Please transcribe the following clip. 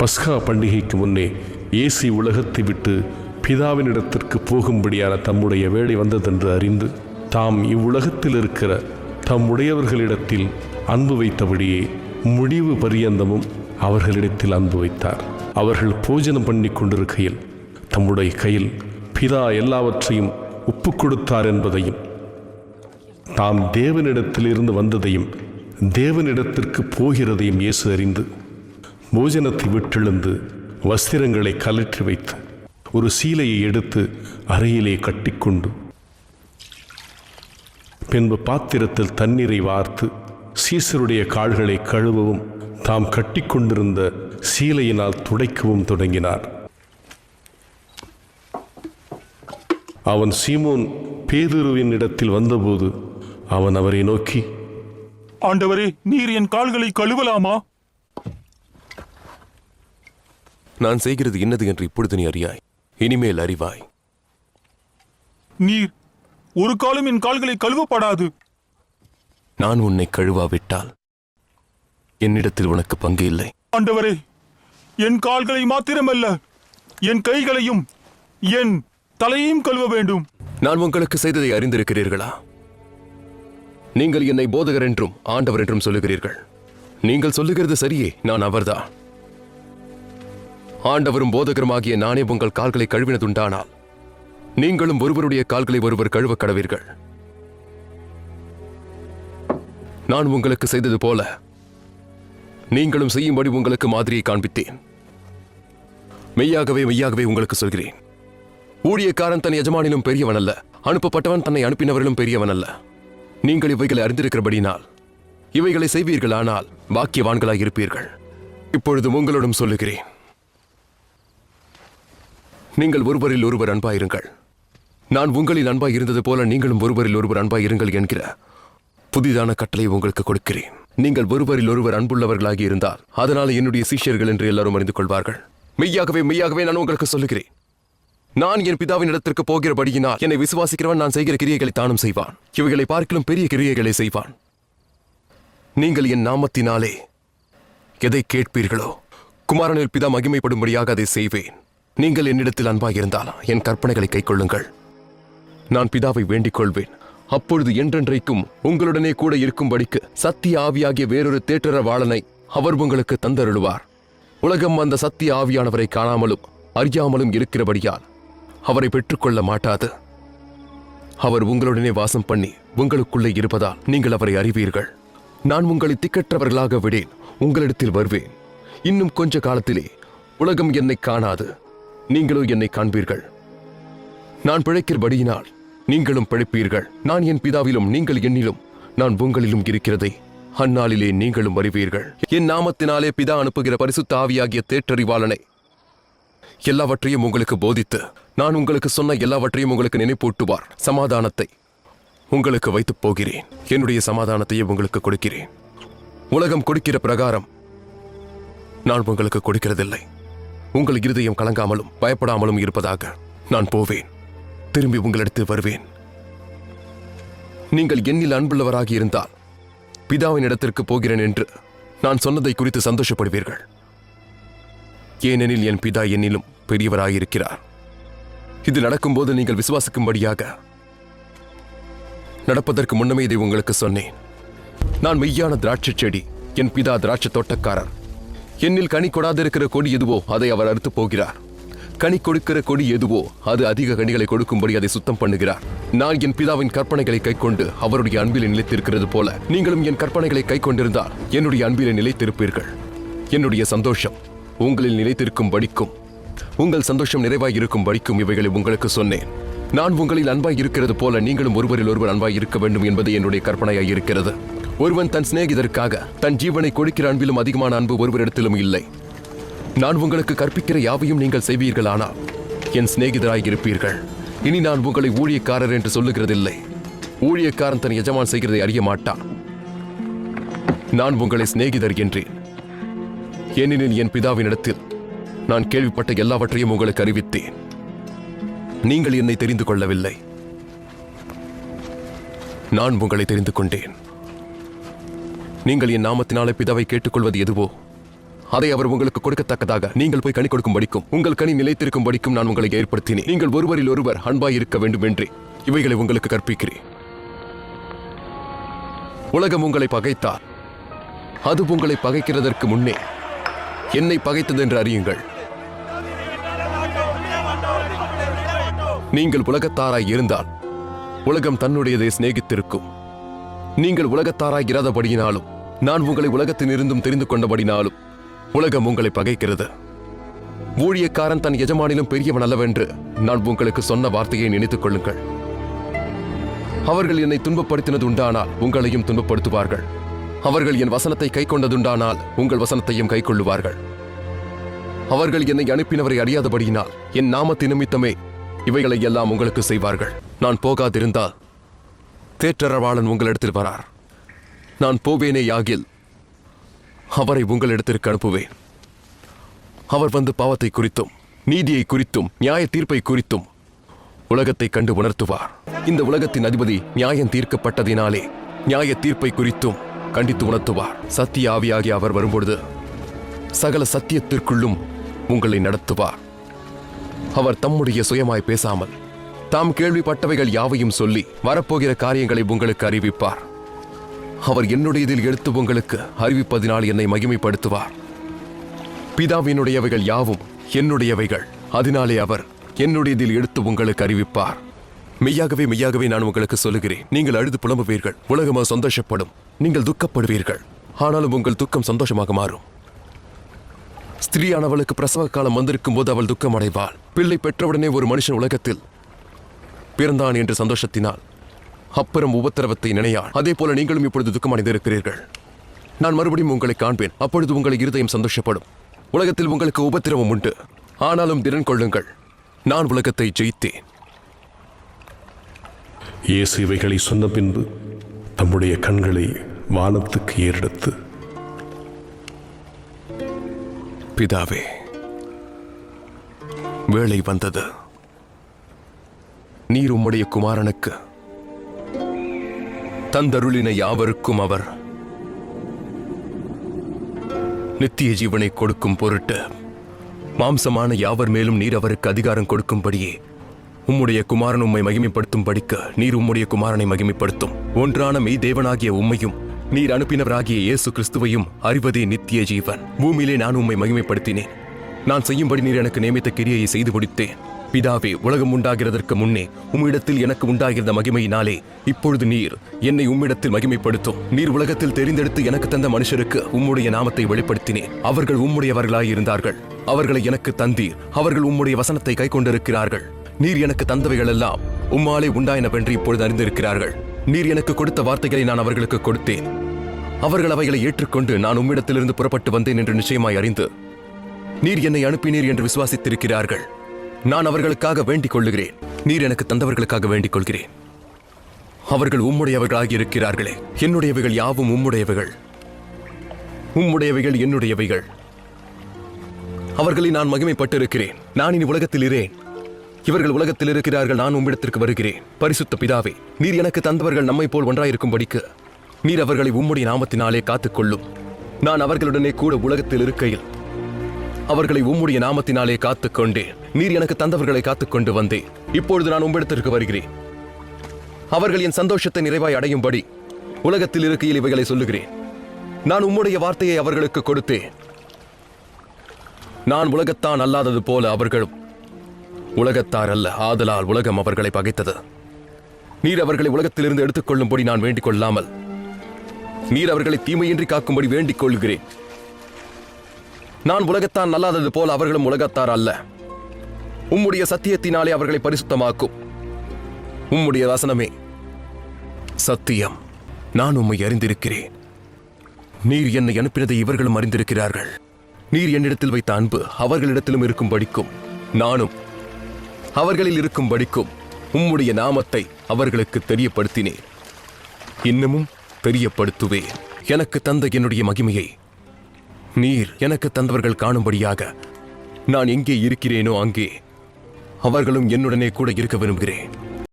பஸ்கா பண்டிகைக்கு முன்னே இயேசு உலகத்தை விட்டு பிதாவினிடத்திற்கு போகும்படியான தம்முடைய வேலை வந்ததென்று அறிந்து தாம் இவ்வுலகத்தில் இருக்கிற தம்முடையவர்களிடத்தில் அன்பு வைத்தபடியே முடிவு பரியந்தமும் அவர்களிடத்தில் அன்பு வைத்தார். அவர்கள் போஜனம் பண்ணி கொண்டிருக்கையில் தம்முடைய கையில் பிதா எல்லாவற்றையும் ஒப்பு கொடுத்தார் என்பதையும் தாம் தேவனிடத்திலிருந்து வந்ததையும் தேவனிடத்திற்கு போகிறதையும் இயேசு அறிந்து போஜனத்தை விட்டெழுந்து வஸ்திரங்களை கலற்றி வைத்து ஒரு சீலையை எடுத்து அறையிலே கட்டிக்கொண்டு பின்பு பாத்திரத்தில் தண்ணீரை வார்த்து சீசருடைய கால்களை கழுவவும் தாம் கட்டிக்கொண்டிருந்த சீலையினால் துடைக்கவும் தொடங்கினார். அவன் சீமோன் பேதுருவின் இடத்தில் வந்தபோது அவன் அவரை நோக்கி, ஆண்டவரே, நீர் என் கால்களை கழுவலாமா? நான் செய்கிறது என்னது என்று இப்பொழுது நீ அறியாய், இனிமேல் அறிவாய். நீர் ஒரு காலம் என் கால்களை கழுவப்படாது. நான் உன்னை கழுவாவிட்டால் என்னிடத்தில் உனக்கு பங்கு இல்லை. ஆண்டவரே, என் கால்களை மாத்திரமல்ல, என் கைகளையும் என் தலையையும் கழுவ வேண்டும். நான் உங்களுக்கு செய்ததை அறிந்திருக்கிறீர்களா? நீங்கள் என்னை போதகர் என்றும் ஆண்டவர் என்றும் சொல்லுகிறீர்கள். நீங்கள் சொல்லுகிறது சரியே, நான் அவர்தான். ஆண்டவரும் போதகருமாகிய நானே உங்கள் கால்களை கழுவினதுண்டானால் நீங்களும் ஒருவருடைய கால்களை ஒருவர் கழுவ கடவீர்கள். நான் உங்களுக்கு செய்தது போல நீங்களும் செய்யும்படி உங்களுக்கு மாதிரியை காண்பித்தேன். மெய்யாகவே மெய்யாகவே உங்களுக்கு சொல்கிறேன், ஊழியக்காரன் தன் எஜமானிலும் பெரியவன் அல்ல, அனுப்பப்பட்டவன் தன்னை அனுப்பினவர்களும் பெரியவன் அல்ல. நீங்கள் இவைகளை அறிந்திருக்கிறபடினால் இவைகளை செய்வீர்களானால் பாக்கியவான்களாய் இருப்பீர்கள். இப்பொழுது உங்களோடும் சொல்லுகிறேன், நீங்கள் ஒருவரில் ஒருவர் அன்பாயிருங்கள். நான் உங்களில் அன்பாய் இருந்தது போல நீங்களும் ஒருவரில் ஒருவர் அன்பாய் இருங்கள் என்கிற புதிதான கட்டளை உங்களுக்கு கொடுக்கிறேன். நீங்கள் ஒருவரில் ஒருவர் அன்புள்ளவர்களாகி இருந்தால் அதனால் என்னுடைய சீஷர்கள் என்று எல்லாரும் அறிந்து கொள்வார்கள். மெய்யாகவே மெய்யாகவே நான் உங்களுக்கு சொல்லுகிறேன், நான் என் பிதாவின் இடத்திற்கு போகிறபடியினால் என்னை விசுவாசிக்கிறவன் நான் செய்கிற கிரியைகளை தானும் செய்வான், இவைகளை பார்க்கிலும் பெரிய கிரியைகளை செய்வான். நீங்கள் என் நாமத்தினாலே எதை கேட்பீர்களோ குமாரனில் பிதா மகிமைப்படும்படியாக அதை செய்வேன். நீங்கள் என்னிடத்தில் அன்பாயிருந்தால் என் கற்பனைகளை கைக்கொள்ளுங்கள். நான் பிதாவை வேண்டிக் கொள்வேன், அப்பொழுது என்றென்றைக்கும் உங்களுடனே கூட இருக்கும்படிக்கு சத்திய ஆவியாகிய வேறொரு தேற்றரவாளனை அவர் உங்களுக்கு தந்தருளுவார். உலகம் அந்த சத்திய ஆவியானவரை காணாமலும் அறியாமலும் இருக்கிறபடியால் அவரை பெற்றுக்கொள்ள மாட்டாது. அவர் உங்களுடனே வாசம் பண்ணி உங்களுக்குள்ளே இருப்பதால் நீங்கள் அவரை அறிவீர்கள். நான் உங்களை திக்கற்றவர்களாக விடேன், உங்களிடத்தில் வருவேன். இன்னும் கொஞ்ச காலத்திலே உலகம் என்னை காணாது, நீங்களோ என்னை காண்பீர்கள். நான் பிழைக்கிறபடியினால் நீங்களும் பிழைப்பீர்கள். நான் என் பிதாவிலும் நீங்கள் என்னிலும் நான் உங்களிலும் இருக்கிறதை அந்நாளிலே நீங்களும் அறிவீர்கள். என் நாமத்தினாலே பிதா அனுப்புகிற பரிசுத்த ஆவியாகிய தேற்றறிவாளனை எல்லாவற்றையும் உங்களுக்கு போதித்து நான் உங்களுக்கு சொன்ன எல்லாவற்றையும் உங்களுக்கு நினைப்பூட்டுவார். சமாதானத்தை உங்களுக்கு வைத்துப் போகிறேன், என்னுடைய சமாதானத்தையே உங்களுக்கு கொடுக்கிறேன். உலகம் கொடுக்கிற பிரகாரம் நான் உங்களுக்கு கொடுக்கிறதில்லை. உங்கள் இருதயம் கலங்காமலும் பயப்படாமலும் இருப்பதாக நான் போவேன், திரும்பி உங்களிடத்தில் வருவேன். நீங்கள் என்னில் அன்புள்ளவராகி இருந்தால் பிதாவின் இடத்திற்கு போகிறேன் என்று நான் சொன்னதை குறித்து சந்தோஷப்படுவீர்கள். ஏனெனில் என் பிதா என்னிலும் பெரியவராயிருக்கிறார். இது நடக்கும்போது நீங்கள் விசுவாசிக்கும்படியாக நடப்பதற்கு முன்னமே இதை உங்களுக்கு சொன்னேன். நான் மெய்யான திராட்சை செடி, என் பிதா திராட்சை தோட்டக்காரர். என்னில் கனி கொடாதிருக்கிற கொடி எதுவோ அதை அவர் அறுத்து போகிறார். கனி கொடுக்கிற கொடி எதுவோ அது அதிக கனிகளை கொடுக்கும்படி அதை சுத்தம் பண்ணுகிறார். நான் என் பிதாவின் கற்பனைகளை கைக்கொண்டு அவருடைய அன்பிலே நிலைத்திருக்கிறது போல நீங்களும் என் கற்பனைகளை கைக்கொண்டிருந்தால் என்னுடைய அன்பிலே நிலைத்திருப்பீர்கள். என்னுடைய சந்தோஷம் உங்களில் நிலைத்திருக்கும் படிக்கும், உங்கள் சந்தோஷம் நிறைவாய் இருக்கும் படிக்கும் இவைகளை உங்களுக்கு சொன்னேன். நான் உங்களில் அன்பாய் இருக்கிறது போல நீங்களும் ஒருவரில் ஒருவர் அன்பாய் இருக்க வேண்டும் என்பது என்னுடைய கற்பனையாய் இருக்கிறது. ஒருவன் தன் சிநேகிதருக்காக தன் ஜீவனை கொடுக்கிற அன்பிலும் அதிகமான அன்பு ஒருவரிடத்திலும் இல்லை. நான் உங்களுக்கு கற்பிக்கிற யாவையும் நீங்கள் செய்வீர்களானால் என் சிநேகிதராய் இருப்பீர்கள். இனி நான் உங்களை ஊழியக்காரர் என்று சொல்லுகிறதில்லை. ஊழியக்காரன் தன் எஜமான் செய்கிறதை அறிய மாட்டான். நான் உங்களை சிநேகிதர் என்றேன், ஏனெனில் என் பிதாவினிடத்தில் நான் கேள்விப்பட்ட எல்லாவற்றையும் உங்களுக்கு அறிவித்தேன். நீங்கள் என்னை தெரிந்து கொள்ளவில்லை, நான் உங்களை தெரிந்து கொண்டேன். நீங்கள் என் நாமத்தினாலே பிதாவை கேட்டுக்கொள்வது எதுவோ அதை அவர் உங்களுக்கு கொடுக்கத்தக்கதாக நீங்கள் போய் கனி கொடுக்கும் படிக்கும் உங்கள் கனி நிலைத்திருக்கும் படிக்கும் நான் உங்களை ஏற்படுத்தினேன். நீங்கள் ஒருவரில் ஒருவர் அன்பாய் இருக்க வேண்டும் என்று இவைகளை உங்களுக்கு கற்பிக்கிறேன். உலகம் உங்களை பகைத்தார். அது உங்களை பகைக்கிறதற்கு முன்னே என்னை பகைத்தது என்று அறியுங்கள். நீங்கள் உலகத்தாராய் இருந்தால் உலகம் தன்னுடையதை சிநேகித்திருக்கும். நீங்கள் உலகத்தாராய் இராதபடியினாலும் நான் உங்களை உலகத்திலிருந்தும் தெரிந்து கொண்டபடினாலும் உலகம் உங்களை பகைக்கிறது. ஊழியக்காரன் தன் எஜமானிலும் பெரியவன் அல்லவென்று நான் உங்களுக்கு சொன்ன வார்த்தையை நினைத்துக் கொள்ளுங்கள். அவர்கள் என்னை துன்பப்படுத்தினது உண்டானால் உங்களையும் துன்பப்படுத்துவார்கள். அவர்கள் என் வசனத்தை கை கொண்டதுண்டானால் உங்கள் வசனத்தையும் கை கொள்ளுவார்கள். அவர்கள் என்னை அனுப்பினவரை அறியாதபடியினால் என் நாமத்தின் நிமித்தமே இவைகளை எல்லாம் உங்களுக்கு செய்வார்கள். நான் போகாதிருந்தால் தேற்றரவாளன் உங்களிடத்தில் வரார். நான் போவேனே யாகில் அவரை உங்களிடத்திற்கு அனுப்புவேன். அவர் வந்து பாவத்தை குறித்தும் நீதியை குறித்தும் நியாய தீர்ப்பை குறித்தும் உலகத்தை கண்டு உணர்த்துவார். இந்த உலகத்தின் அதிபதி நியாயம் தீர்க்கப்பட்டதினாலே நியாய தீர்ப்பை குறித்தும் கண்டித்து உணர்த்துவார். சத்திய ஆவியாகி அவர் வரும்பொழுது சகல சத்தியத்திற்குள்ளும் உங்களை நடத்துவார். அவர் தம்முடைய சுயமாய் பேசாமல் தாம் கேள்விப்பட்டவைகள் யாவையும் சொல்லி வரப்போகிற காரியங்களை உங்களுக்கு அறிவிப்பார். அவர் என்னுடையதில் எடுத்து உங்களுக்கு அறிவிப்பதினால் என்னை மகிமைப்படுத்துவார். பிதாவினுடையவைகள் யாவும் என்னுடையவைகள், அதனாலே அவர் என்னுடையதில் எடுத்து உங்களுக்கு அறிவிப்பார். மெய்யாகவே மெய்யாகவே நான் உங்களுக்கு சொல்லுகிறேன், நீங்கள் அழுது புலம்புவீர்கள், உலகமாக சந்தோஷப்படும். நீங்கள் துக்கப்படுவீர்கள், ஆனாலும் உங்கள் துக்கம் சந்தோஷமாக மாறும். ஸ்திரீயானவளுக்கு பிரசவ காலம் வந்திருக்கும் போது அவள் துக்கம் அடைவாள். பிள்ளை பெற்றவுடனே ஒரு மனுஷன் உலகத்தில் பிறந்தான் என்று சந்தோஷத்தினால் அப்புறம் உபத்திரவத்தை நினையாள். அதே போல நீங்களும் இப்பொழுது துக்கம் அடைந்திருக்கிறீர்கள். நான் மறுபடியும் உங்களை காண்பேன், அப்பொழுது உங்கள் இருதயம் சந்தோஷப்படும். உலகத்தில் உங்களுக்கு உபத்திரவம் உண்டு, ஆனாலும் திடன் கொள்ளுங்கள், நான் உலகத்தை ஜெயித்தேன். இயேசு இவைகளை சொன்ன பின்பு தம்முடைய கண்களை வானத்துக்கு ஏறெடுத்து, பிதாவே, வேளை வந்தது. நீர் உம்முடைய குமாரனுக்கு தந்தருளின யாவருக்கும் அவர் நித்திய ஜீவனை கொடுக்கும் பொருட்டு மாம்சமான யாவர் மேலும் நீர் அவருக்கு அதிகாரம் கொடுக்கும்படியே உம்முடைய குமாரன் உம்மை மகிமைப்படுத்தும் படிக்க நீர் உம்முடைய குமாரனை மகிமைப்படுத்தும். ஒன்றான மெய் தேவனாகிய உம்மையும் நீர் அனுப்பினவராகிய இயேசு கிறிஸ்துவையும் அறிவதே நித்திய ஜீவன். பூமியிலே நான் உம்மை மகிமைப்படுத்தினேன். நான் செய்யும்படி நீர் எனக்கு நியமித்த கிரியையை செய்து முடித்தேன். பிதாவே, உலகம் உண்டாகிறதற்கு முன்னே உம்மிடத்தில் எனக்கு உண்டாகிற மகிமையினாலே இப்பொழுது நீர் என்னை உம்மிடத்தில் மகிமைப்படுத்தும். நீர் உலகத்தில் தெரிந்தெடுத்து எனக்கு தந்த மனுஷருக்கு உம்முடைய நாமத்தை வெளிப்படுத்தினேன். அவர்கள் உம்முடையவர்களாயிருந்தார்கள். அவர்களை எனக்கு தந்தீர். அவர்கள் உம்முடைய வசனத்தை கை கொண்டிருக்கிறார்கள். நீர் எனக்கு தந்தவைகள் எல்லாம் உம்மாலே உண்டாயினவென்று இப்பொழுது அறிந்திருக்கிறார்கள். நீர் எனக்கு கொடுத்த வார்த்தைகளை நான் அவர்களுக்கு கொடுத்தேன். அவர்கள் அவைகளை ஏற்றுக்கொண்டு நான் உம்மிடத்திலிருந்து புறப்பட்டு வந்தேன் என்று நிச்சயமாய் அறிந்து நீர் என்னை அனுப்பினீர் என்று விசுவாசித்திருக்கிறார்கள். நான் அவர்களுக்காக வேண்டிக் கொள்ளுகிறேன். நீர் எனக்கு தந்தவர்களுக்காக வேண்டிக் கொள்கிறேன். அவர்கள் உம்முடையவர்களாகி இருக்கிறார்களே. என்னுடையவைகள் யாவும் உம்முடையவைகள், உம்முடையவைகள் என்னுடையவைகள். அவர்களை நான் மகிமைப்பட்டிருக்கிறேன். நான் இனி உலகத்தில் இரேன், இவர்கள் உலகத்தில் இருக்கிறார்கள். நான் உம்மிடத்திற்கு வருகிறேன். பரிசுத்த பிதாவே, நீர் எனக்கு தந்தவர்கள் நம்மை போல் ஒன்றாயிருக்கும்படிக்கு நீர் அவர்களை உம்முடைய நாமத்தினாலே காத்துக்கொள்ளும். நான் அவர்களுடனே கூட உலகத்தில் இருக்கையில் அவர்களை உம்முடைய நாமத்தினாலே காத்துக்கொண்டேன். நீர் எனக்கு தந்தவர்களை காத்துக்கொண்டு வந்தேன். இப்பொழுது நான் உம்மிடத்திற்கு வருகிறேன். அவர்கள் என் சந்தோஷத்தை நிறைவாய் அடையும்படி உலகத்தில் இருக்கையில் இவைகளை சொல்லுகிறேன். நான் உம்முடைய வார்த்தையை அவர்களுக்கு கொடுத்தேன். நான் உலகத்தான் அல்லாதது போல அவர்களும் உலகத்தார் அல்ல, ஆதலால் உலகம் அவர்களை பகைத்தது. நீர் அவர்களை உலகத்திலிருந்து எடுத்துக்கொள்ளும்படி நான் வேண்டிக் கொள்ளாமல் நீர் அவர்களை தீமையின்றி காக்கும்படி வேண்டிக் கொள்கிறேன். நான் உலகத்தான் அல்லாதது போல அவர்களும் உலகத்தார் அல்ல. உம்முடைய சத்தியத்தினாலே அவர்களை பரிசுத்தமாக்கும். உம்முடைய வசனமே சத்தியம். நான் உம்மை அறிந்திருக்கிறேன். நீர் என்னை அனுப்பினதை இவர்களும் அறிந்திருக்கிறார்கள். நீர் என்னிடத்தில் வைத்த அன்பு அவர்களிடத்திலும் இருக்கும்படிக்கும் நானும் அவர்களில் இருக்கும்படிக்கும் உம்முடைய நாமத்தை அவர்களுக்கு தெரியப்படுத்தினேன். இன்னமும் தெரியப்படுத்துவேன். எனக்கு தந்த என்னுடைய மகிமையை நீர் எனக்கு தந்தவர்கள் காணும்படியாக நான் எங்கே இருக்கிறேனோ அங்கே அவர்களும் என்னுடனே கூட இருக்க விரும்புகிறேன்.